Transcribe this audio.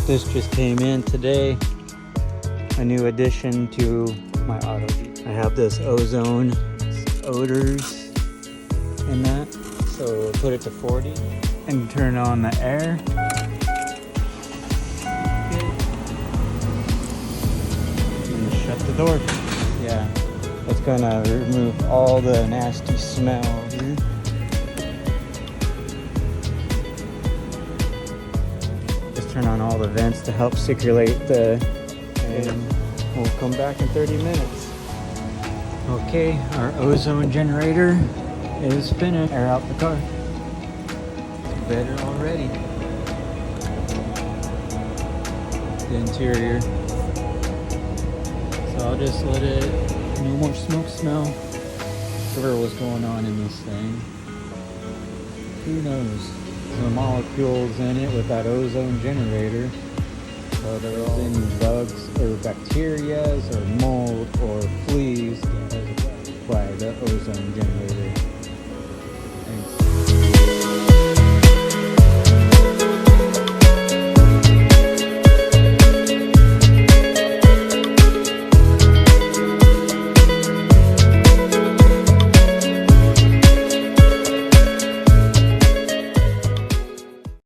This just came in today, a new addition to my auto. I have this Ozone odors in that, so put it to 40 and turn on the air. And shut the door. Yeah, it's gonna remove all the nasty smell here. Turn on all the vents to help circulate and we'll come back in 30 minutes. Okay, our ozone generator is spinning. Air out the car. It's better already. The interior. So I'll just let it, no more smoke smell. Whatever was going on in this thing. Who knows? The molecules in it with that ozone generator, so they're all in bugs or bacteria or mold or fleas by the ozone generator.